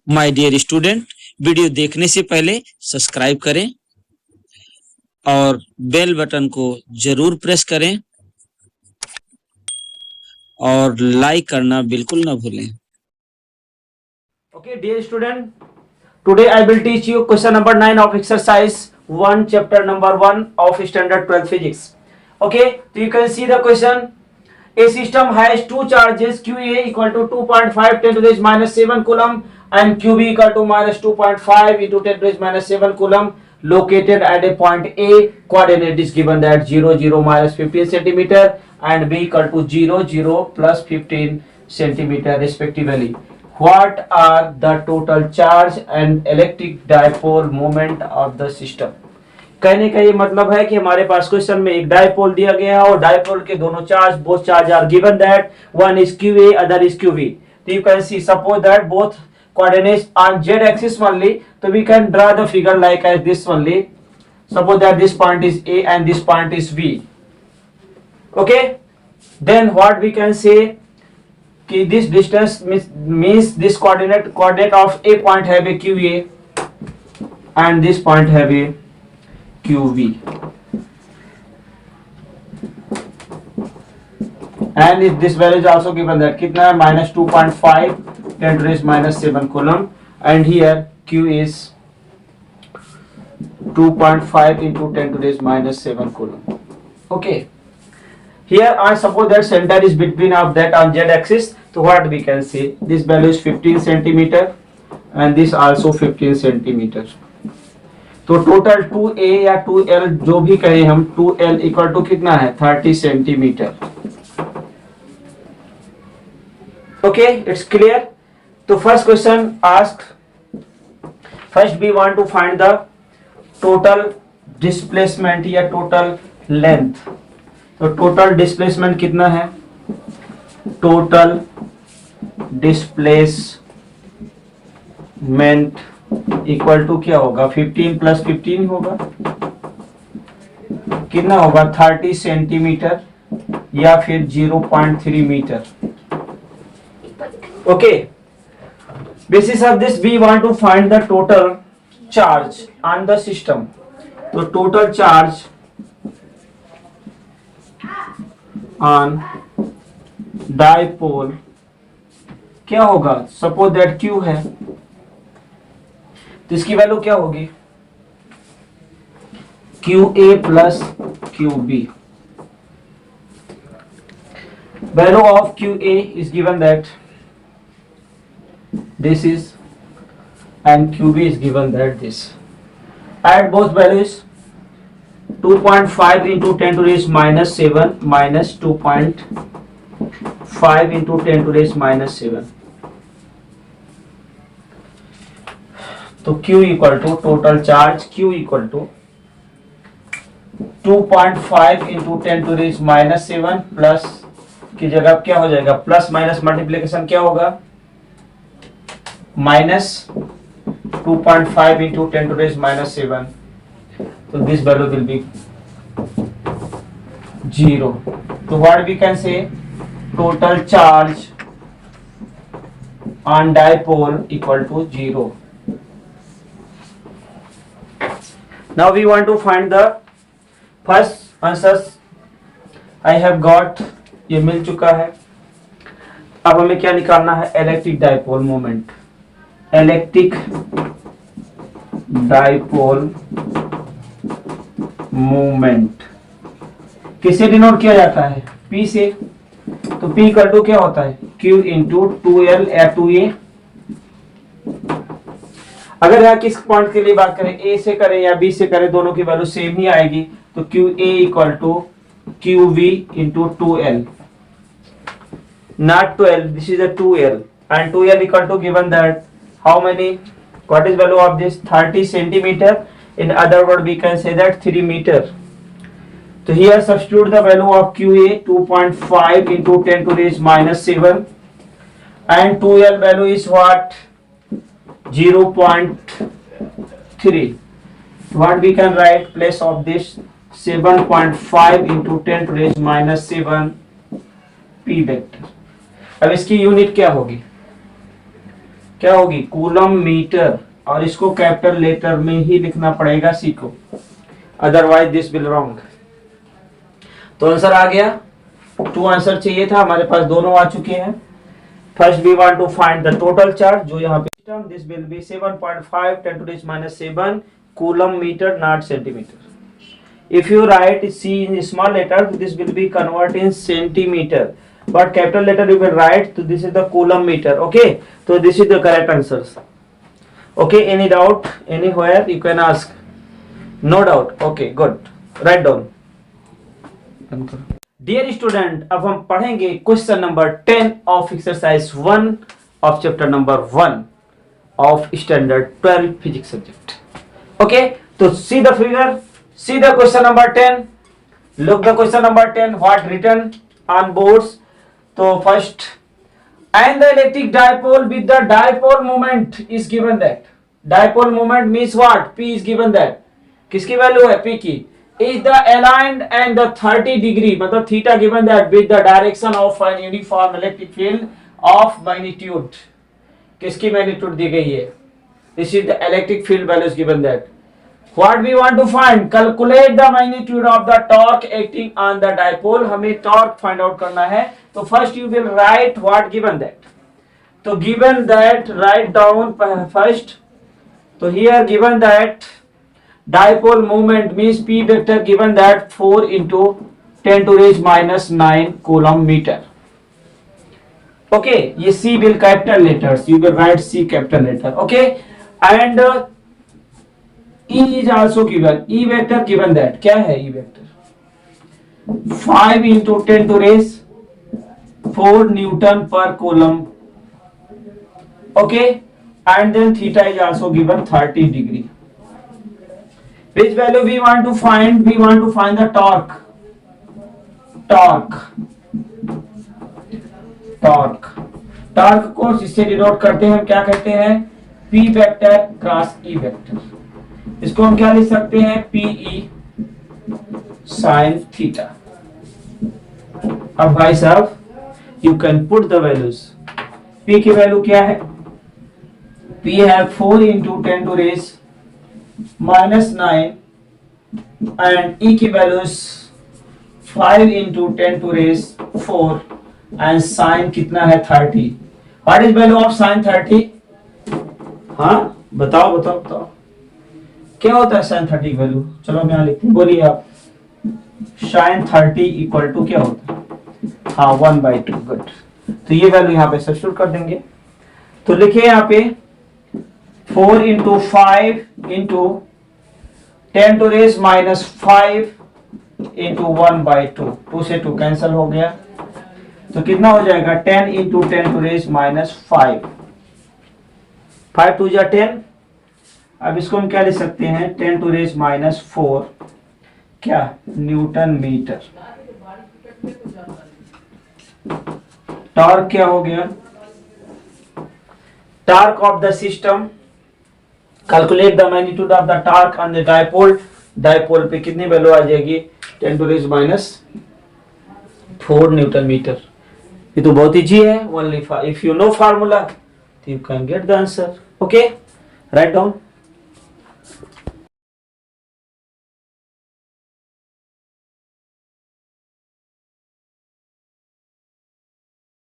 My dear student, video देखने से पहले सब्सक्राइब करें और बेल बटन को जरूर प्रेस करें और लाइक करना बिल्कुल ना भूलें। Okay, dear student, today I will teach you question number 9 of exercise 1, chapter number 1 of standard 12 physics. Okay, so you can see the question. A system has two charges, QA equal to 2.5 10 to the minus 7 coulomb and QB equal to minus 2.5 into 10 to the minus 7 coulomb, located at a point A. Coordinate is given that 0 0 minus 15 centimeter and B equal to 0 0 plus 15 centimeter respectively. What are the total charge and electric dipole moment of the system? कहने का ये मतलब है कि हमारे पास question में एक dipole दिया गया है और डायपोल के दोनों charge, both charge are given that one is QA, other is QB. तो you can see suppose that both coordinates on z axis only, so we can draw the figure like as this only. Suppose that this point is A and this point is B. Okay, then what we can say कि this distance means this coordinate of A point have a QA and this point have a QB, and if this value is also given that कितना है minus 2.5 10 to the minus 7 coulomb, and here Q is 2.5 into 10 to the minus 7 coulomb. Okay, here I suppose that center is between of that on z axis, so what we can say, this value is 15 centimeter and this also 15 centimeter. तो total 2A या 2L जो भी कहें हम, 2L equal to कितना है 30 centimetre. Okay, it's clear. तो first question ask, first we want to find the total displacement या टोटल लेंथ. तो टोटल डिस्प्लेसमेंट कितना है, टोटल डिस्प्लेसमेंट इक्वल टू क्या होगा, 15 प्लस 15 होगा, कितना होगा 30 सेंटीमीटर या फिर 0.3 metre. Okay, basis of this we want to find the total charge on the system. तो total charge on dipole क्या होगा, suppose that Q है तो इसकी वैल्यू क्या होगी, QA plus QB. Value of QA is given that this is and QB is given that this. Add both values, 2.5 into 10 to the minus 7 minus 2.5 into 10 to the minus 7. तो Q equal to total charge, Q equal to 2.5 into 10 to the minus 7 plus की जगह क्या हो जाएगा, plus minus multiplication क्या होगा, minus 2.5 into 10 to the minus 7. तो this value will be 0. तो what we can say, total charge on dipole equal to 0. Now we want to find the first answers. I have got, ये मिल चुका है. अब हमें क्या निकालना है, electric dipole moment. Electric dipole moment किससे डिनोट किया जाता है, P से. तो P इक्वल टू क्या होता है, Q इंटू 2L या 2A. अगर यहाँ किस पॉइंट के लिए बात करें, A से करें या B से करें, दोनों की वैल्यू सेम ही आएगी. तो QA equal to QV into 2L, not 12, this is a 2L, and 2L equal to given that how many, what is value of this, 30 centimeter. In other word we can say that 3 meter. So here substitute the value of QA 2.5 into 10 to the minus 7 and 2L value is what, 0.3. What we can write place of this 7.5 into 10 to raise minus 7 p vector. अब इसकी unit क्या होगी, क्या होगी, coulomb metre, और इसको capital letter में ही लिखना पड़ेगा सी को, अदरवाइज दिस विल रॉन्ग। तो आंसर आ गया, 2 आंसर चाहिए था, हमारे पास दोनों आ चुके हैं। First we want to find the total charge, जो यहाँ पे system, this will be 7.5 10 to raise minus 7 coulomb metre not centimetre. If you write C in small letter, this will be convert in centimetre, but capital letter you will write, so this is the coulomb meter. Okay, so this is the correct answers. Okay, any doubt anywhere you can ask, no doubt. Okay, good, write down. Dear student, अब हम पढ़ेंगे question number 10 of exercise 1 of chapter number 1 of standard 12 physics subject. Okay, तो see the figure, see the question number 10, look the question number 10 what written on boards. तो first, and the electric dipole with the dipole moment is given that, dipole moment means what, P is given that, किसकी value है P की, is the aligned and the 30 degree मतलब theta given that with the direction of an uniform electric field of magnitude, किसकी magnitude दी गई है, this is the electric field values given that. What we want to find, calculate the magnitude of the torque acting on the dipole, हमें torque find out करना है। तो first you will write what given that, तो given that write down first, तो here given that dipole moment means P vector given that 4 into 10 to raise minus 9 coulomb meter. Okay, ये C will capital letters, you will write C capital letter. Okay, and E is also given, E vector given that, क्या है E vector, 5 into 10 to raise 4 Newton per coulomb. Okay, and then theta is also given 30 degree. Which value we want to find, we want to find the torque, torque को इससे denote करते हैं, क्या कहते हैं, P vector cross E vector, इसको हम क्या लिख सकते हैं, PE sin थीटा। अब भाई साहब you can put the values, P की वैल्यू क्या है, P है 4 into 10 to raise minus 9 and E की values 5 into 10 to raise 4 and sin कितना है 30। What is value of sin 30? हाँ बताओ बताओ बताओ, क्या होता है sin 30 की वैल्यू, चलो मैं यहाँ लिखती हूँ, बोलिए आप, sin 30 इक्वल टू क्या होता है, हाँ 1/2। गुड, तो ये वैल्यू यहाँ पे सब्स्टिट्यूट कर देंगे, तो लिखिए यहाँ पे 4 into 5 into 10 to raise minus 5 into 1/2, 2 से 2 कैंसिल हो गया, तो कितना हो जाएगा 10 into 10 to raise minus 5, 5 2 जा 10, अब इसको हम क्या लिख सकते हैं 10 to raise minus 4 क्या न्यूटन मीटर। टॉर्क क्या हो गया, torque of the system, calculate the magnitude of the torque on the dipole, dipole पे कितनी वैल्यू आ जाएगी 10 to raise minus 4 newton metre. ये तो बहुत इजी है, only if you know formula you can get the answer. Okay, write down.